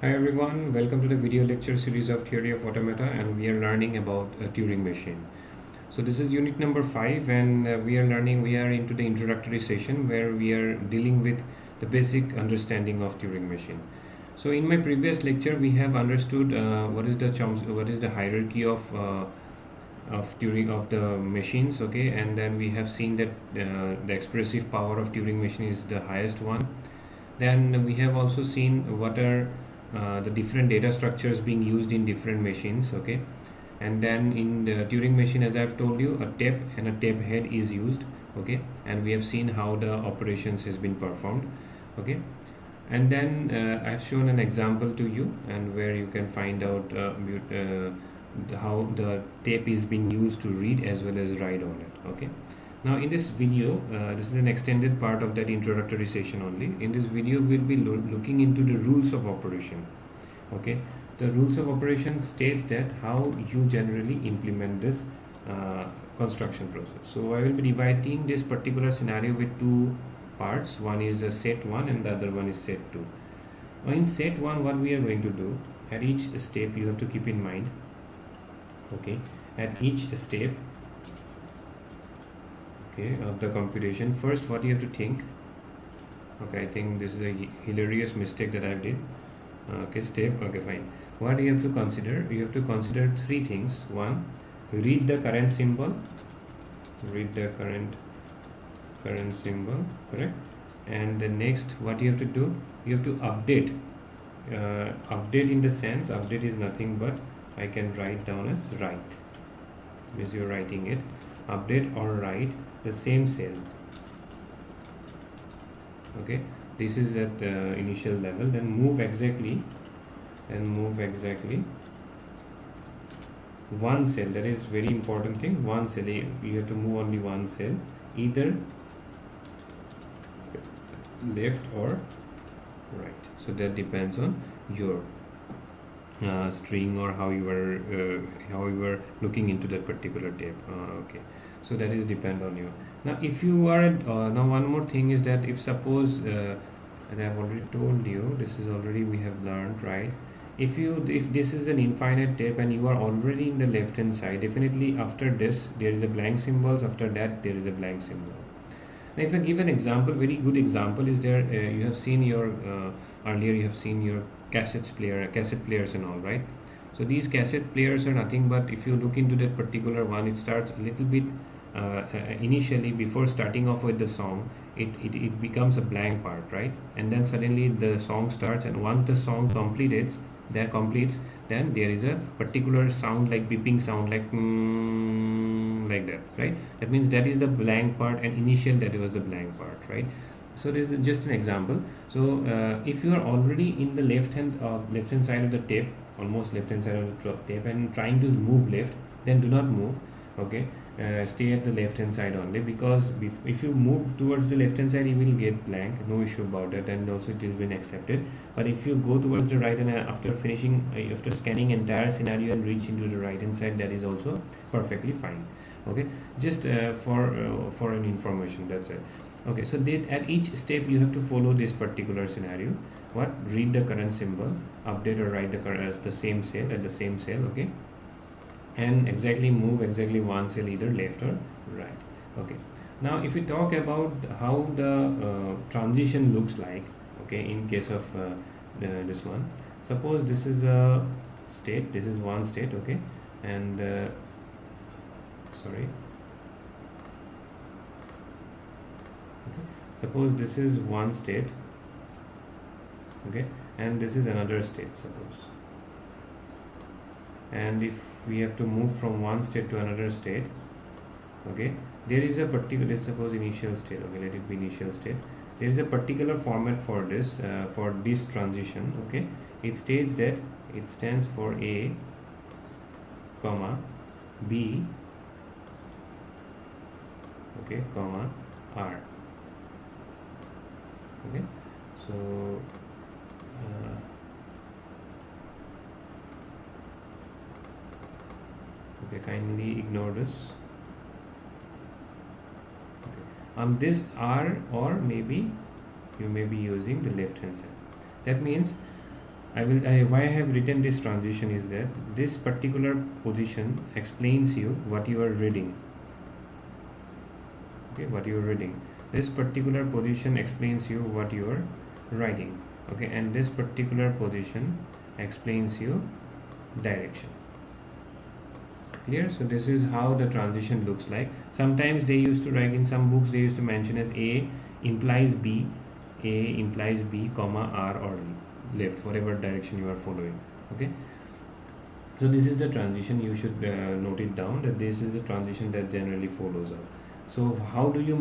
Hi everyone, welcome to the video lecture series of Theory of Automata, and we are learning about a Turing machine. So this is unit number 5, and we are into the introductory session where we are dealing with the basic understanding of Turing machine. So in my previous lecture we have understood what is the hierarchy of Turing of the machines, okay, and then we have seen that the expressive power of Turing machine is the highest one. Then we have also seen what are the different data structures being used in different machines, okay. And then in the Turing machine, as I've told you, a tape and a tape head is used, okay, and we have seen how the operations has been performed, okay. And then I've shown an example to you, and where you can find out how the tape is being used to read as well as write on it, okay. Now in this video, this is an extended part of that introductory session only. In this video we'll be looking into the rules of operation, okay. The rules of operation states that how you generally implement this construction process. So I will be dividing this particular scenario with two parts. One is a set 1 and the other one is set 2. Now in set 1, what we are going to do, at each step you have to keep in mind, okay, at each step, okay, of the computation, first what you have to think, okay, I think this is a hilarious mistake that I did, okay, step, okay, fine. What you have to consider, you have to consider three things. One, read the current symbol, read the current symbol, correct. And the next, what you have to do, you have to update, update in the sense, update is nothing but I can write down as write, means you're writing it, update or write the same cell, okay. This is at the initial level. Then move exactly one cell. That is very important thing. One cell, you have to move only one cell, either left or right. So that depends on your string, or how you were looking into that particular tape, okay. So that is depend on you. Now if you are now one more thing is that if suppose as I have already told you, this is already we have learned, right. If this is an infinite tape and you are already in the left hand side, definitely after this there is a blank symbols, after that there is a blank symbol. Now if I give an example, very good example is there, you have seen your earlier you have seen your cassette players and all, right. So these cassette players are nothing but, if you look into that particular one, it starts a little bit initially, before starting off with the song, it becomes a blank part, right. And then suddenly the song starts, and once the song completes, then there is a particular sound, like beeping sound, like like that, right. That means that is the blank part, and initial that was the blank part, right. So this is just an example. So if you are already in the left hand side of the tape, almost left hand side of the tape, and trying to move left, then do not move, okay. Stay at the left hand side only, because if you move towards the left hand side you will get blank, no issue about that, and also it has been accepted. But if you go towards the right, and after finishing after scanning entire scenario and reach into the right hand side, that is also perfectly fine, okay. Just for an information, that's it, okay. So at each step you have to follow this particular scenario. What? Read the current symbol, update or write the same cell at the same cell, okay. And exactly move exactly one cell, either left or right, okay. Now if we talk about how the transition looks like, okay, in case of this one, suppose this is a state, this is one state, okay. And sorry, okay. Suppose this is one state, okay, and this is another state, suppose. And if we have to move from one state to another state, okay, there is a particular, let's suppose initial state, okay, let it be initial state. There is a particular format for this transition, okay. It states that it stands for A comma B, okay, comma R, okay. So okay, kindly ignore this, okay. On this R, or maybe you may be using the left hand side. That means Why I have written this transition is that this particular position explains you what you are reading. Okay, what you are reading. This particular position explains you what you are writing. Okay, and this particular position explains you direction. Clear? So this is how the transition looks like. Sometimes they used to write in some books, they used to mention as A implies B, A implies B, comma R or left, whatever direction you are following. Okay, so this is the transition. You should note it down that this is the transition that generally follows up. So how do you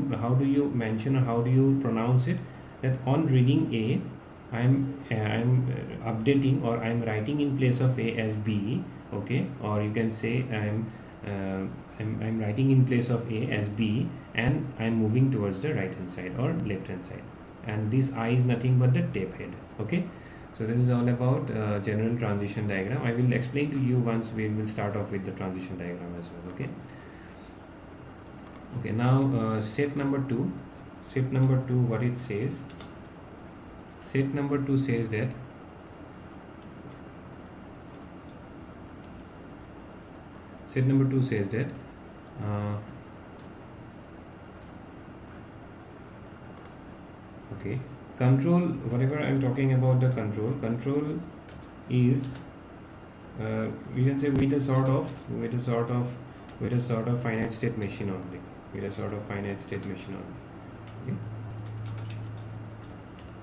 mention, or how do you pronounce it? That on reading A, I'm updating, or I'm writing in place of A as B. Okay, or you can say I'm writing in place of A as B, and I'm moving towards the right hand side or left hand side, and this I is nothing but the tape head. Okay, so this is all about general transition diagram. I will explain to you once we will start off with the transition diagram as well. Okay, now set number 2, what it says. Set number 2 says that okay, control, whatever I'm talking about, the control is you can say with a sort of finite state machine only,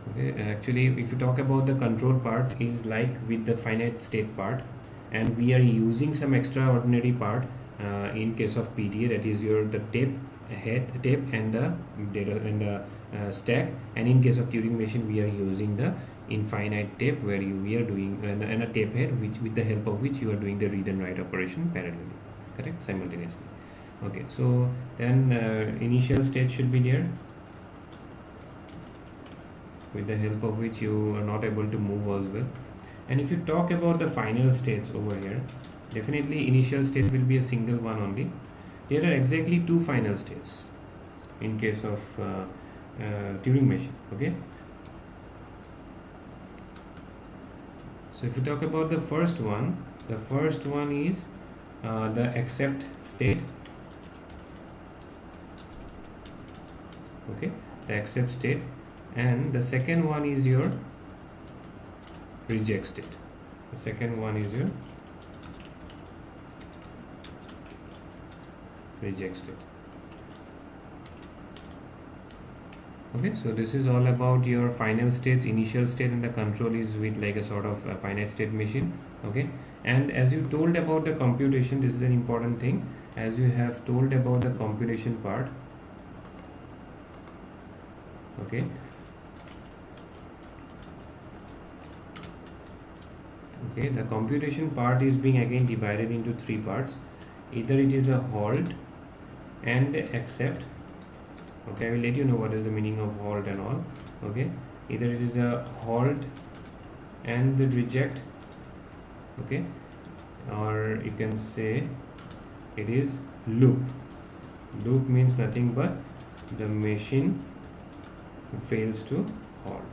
okay. Actually, if you talk about the control part, is like with the finite state part, and we are using some extraordinary part in case of PDA, that is the tape and the data and the stack, and in case of Turing machine we are using the infinite tape, where we are doing and a tape head, which with the help of which you are doing the read and write operation parallelly, correct, simultaneously. Okay, so then initial state should be there, with the help of which you are not able to move as well. And if you talk about the final states over here, definitely initial state will be a single one only. There are exactly 2 final states in case of Turing machine. Okay, so if you talk about the first one is the accept state. Okay, the accept state, and the second one is your reject state. Okay, so this is all about your final states, initial state, and the control is with like a sort of a finite state machine. Okay, and as you told about the computation, this is an important thing. As you have told about the computation part, okay, the computation part is being again divided into 3 parts. Either it is a halt and accept. Okay, I will let you know what is the meaning of halt and all. Okay, either it is a halt and the reject. Okay, or you can say it is loop. Loop means nothing but the machine fails to halt.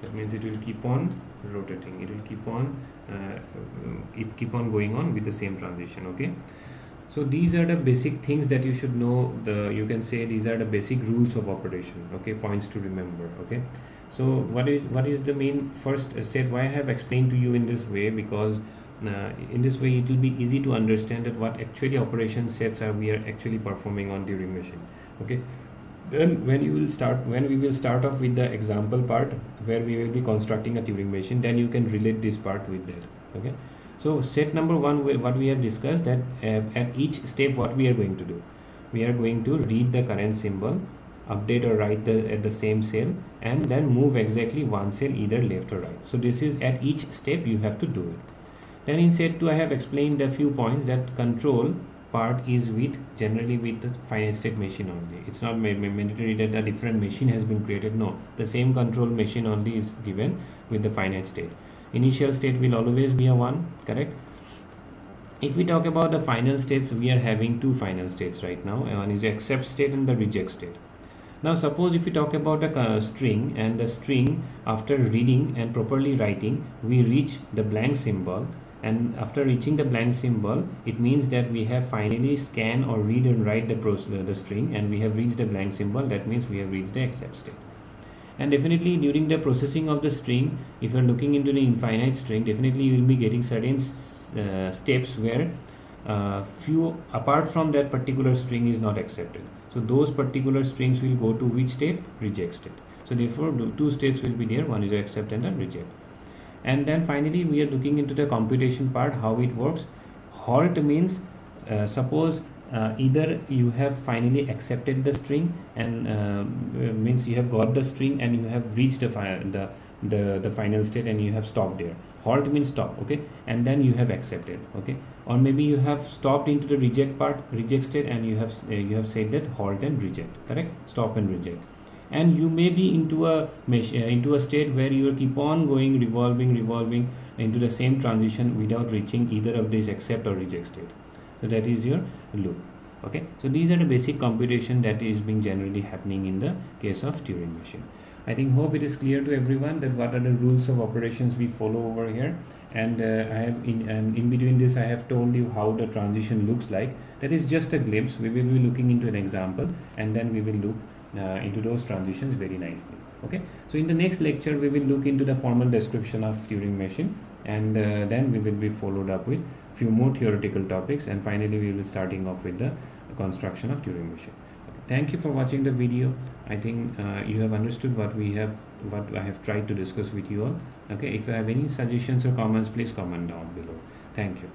That means it will keep on rotating, it will keep on going on with the same transition. Okay, so these are the basic things that you should know. You can say these are the basic rules of operation. Okay, points to remember. Okay, so what is the main first set? Why I have explained to you in this way, because in this way it will be easy to understand that what actually operation sets are we are actually performing on Turing machine. Okay, then when we will start off with the example part, where we will be constructing a Turing machine, then you can relate this part with that. Okay, so set number 1, what we have discussed, that at each step what we are going to do, we are going to read the current symbol, update or write at the same cell, and then move exactly one cell either left or right. So this is at each step you have to do it. Then in set 2 I have explained a few points, that control part is generally with the finite state machine only. It's not mandatory that a different machine has been created. No, the same control machine only is given with the finite state. Initial state will always be a 1, correct? If we talk about the final states, we are having 2 final states right now. One is the accept state and the reject state. Now suppose if we talk about a string, and the string, after reading and properly writing, we reach the blank symbol, and after reaching the blank symbol, it means that we have finally scan or read and write the string, and we have reached the blank symbol. That means we have reached the accept state. And definitely during the processing of the string, if you're looking into the infinite string, definitely you will be getting certain steps where few apart from that particular string is not accepted. So those particular strings will go to which state? Reject state. So therefore two states will be there, one is accept and then reject. And then finally we are looking into the computation part, how it works. Halt means suppose either you have finally accepted the string, and means you have got the string and you have reached the final state and you have stopped there. Halt means stop, okay, and then you have accepted, okay. Or maybe you have stopped into the reject part, reject state, and you have said that halt and reject, correct, stop and reject. And you may be into a state where you will keep on going, revolving into the same transition without reaching either of these accept or reject state. So that is your loop, okay. So these are the basic computation that is being generally happening in the case of Turing machine. I think hope it is clear to everyone that what are the rules of operations we follow over here. And I have in between this I have told you how the transition looks like. That is just a glimpse. We will be looking into an example, and then we will look into those transitions very nicely, okay. So in the next lecture we will look into the formal description of Turing machine, and then we will be followed up with few more theoretical topics, and finally we will starting off with the construction of Turing machine. Thank you for watching the video. I think you have understood what I have tried to discuss with you all, okay. If you have any suggestions or comments, please comment down below. Thank you.